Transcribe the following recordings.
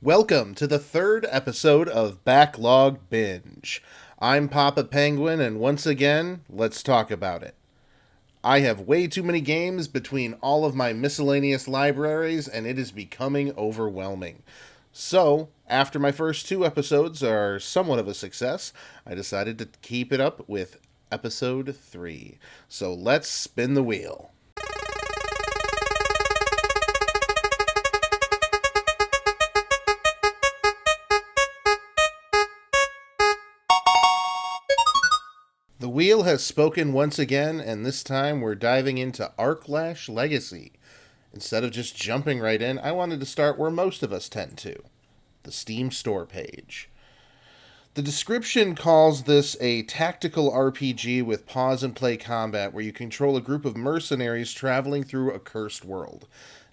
Welcome to the third episode of Backlog Binge. I'm Papa Penguin, and once again, let's talk about it. I have way too many games between all of my miscellaneous libraries, and it is becoming overwhelming. So, after my first two episodes are somewhat of a success, I decided to keep it up with episode 3. So let's spin the wheel. The wheel has spoken once again, and this time we're diving into Aarklash Legacy. Instead of just jumping right in, I wanted to start where most of us tend to, the Steam store page. The description calls this a tactical RPG with pause and play combat where you control a group of mercenaries traveling through a cursed world.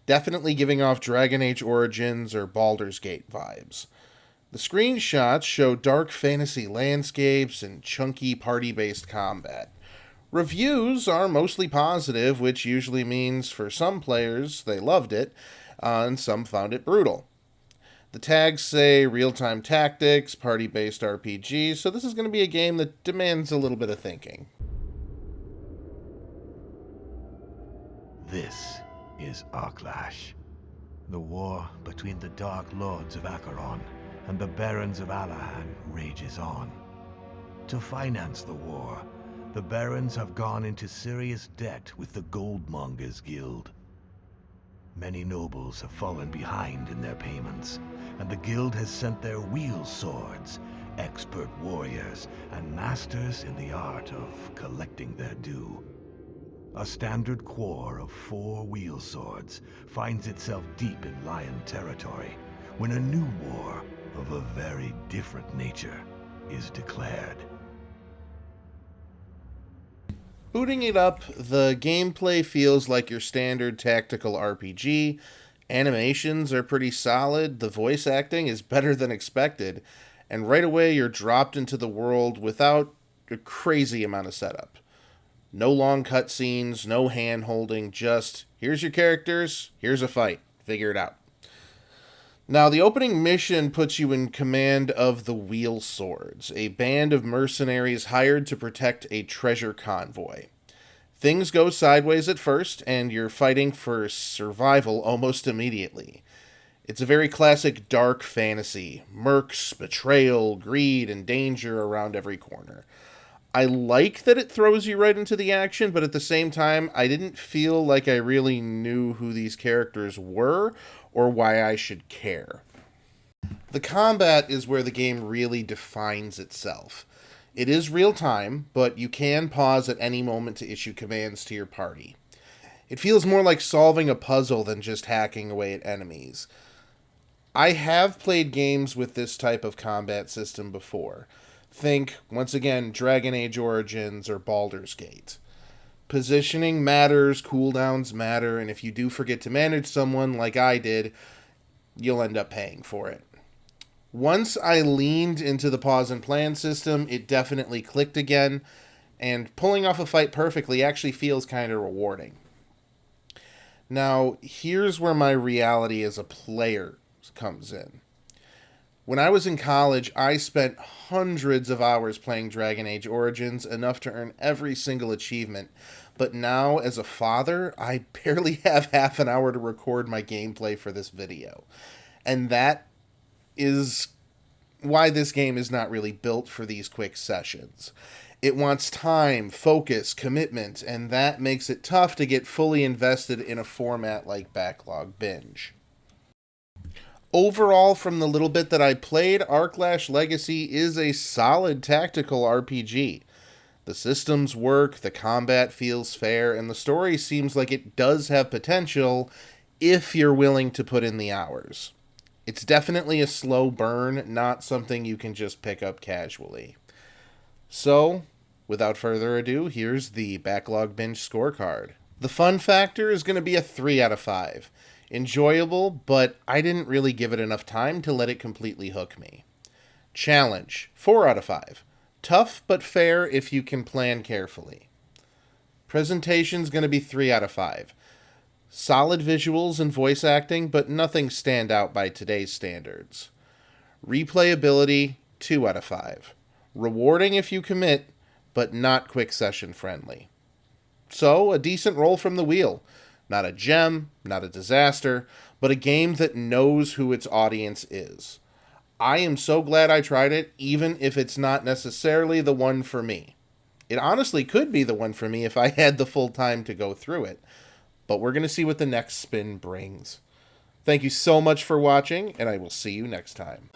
Definitely giving off Dragon Age Origins or Baldur's Gate vibes. The screenshots show dark fantasy landscapes and chunky party-based combat. Reviews are mostly positive, which usually means for some players they loved it, and some found it brutal. The tags say real-time tactics, party-based RPG, so this is going to be a game that demands a little bit of thinking. This is Aarklash, the war between the Dark Lords of Acheron and the Barons of Alahan rages on. To finance the war, the Barons have gone into serious debt with the Goldmongers Guild. Many nobles have fallen behind in their payments, and the Guild has sent their wheel swords, expert warriors, and masters in the art of collecting their due. A standard corps of 4 wheel swords finds itself deep in Lion territory when a new war of a very different nature is declared. Booting it up, the gameplay feels like your standard tactical RPG. Animations are pretty solid, the voice acting is better than expected, and right away you're dropped into the world without a crazy amount of setup. No long cutscenes, no hand-holding, just here's your characters, here's a fight, figure it out. Now, the opening mission puts you in command of the Wheel Swords, a band of mercenaries hired to protect a treasure convoy. Things go sideways at first, and you're fighting for survival almost immediately. It's a very classic dark fantasy. Mercs, betrayal, greed, and danger around every corner. I like that it throws you right into the action, but at the same time, I didn't feel like I really knew who these characters were or why I should care. The combat is where the game really defines itself. It is real time, but you can pause at any moment to issue commands to your party. It feels more like solving a puzzle than just hacking away at enemies. I have played games with this type of combat system before. Think, once again, Dragon Age Origins or Baldur's Gate. Positioning matters, cooldowns matter, and if you do forget to manage someone like I did, you'll end up paying for it. Once I leaned into the pause and plan system, it definitely clicked again, and pulling off a fight perfectly actually feels kind of rewarding. Now, here's where my reality as a player comes in. When I was in college, I spent hundreds of hours playing Dragon Age Origins, enough to earn every single achievement. But now, as a father, I barely have half an hour to record my gameplay for this video. And that is why this game is not really built for these quick sessions. It wants time, focus, commitment, and that makes it tough to get fully invested in a format like Backlog Binge. Overall, from the little bit that I played, Aarklash Legacy is a solid tactical RPG. The systems work, the combat feels fair, and the story seems like it does have potential if you're willing to put in the hours. It's definitely a slow burn, not something you can just pick up casually. So, without further ado, here's the Backlog Binge scorecard. The fun factor is going to be a 3 out of 5. Enjoyable, but I didn't really give it enough time to let it completely hook me. Challenge, 4 out of 5. Tough but fair if you can plan carefully. Presentation's going to be 3 out of 5. Solid visuals and voice acting, but nothing stand out by today's standards. Replayability, 2 out of 5. Rewarding if you commit, but not quick session friendly. So, a decent roll from the wheel. Not a gem, not a disaster, but a game that knows who its audience is. I am so glad I tried it, even if it's not necessarily the one for me. It honestly could be the one for me if I had the full time to go through it. But we're going to see what the next spin brings. Thank you so much for watching, and I will see you next time.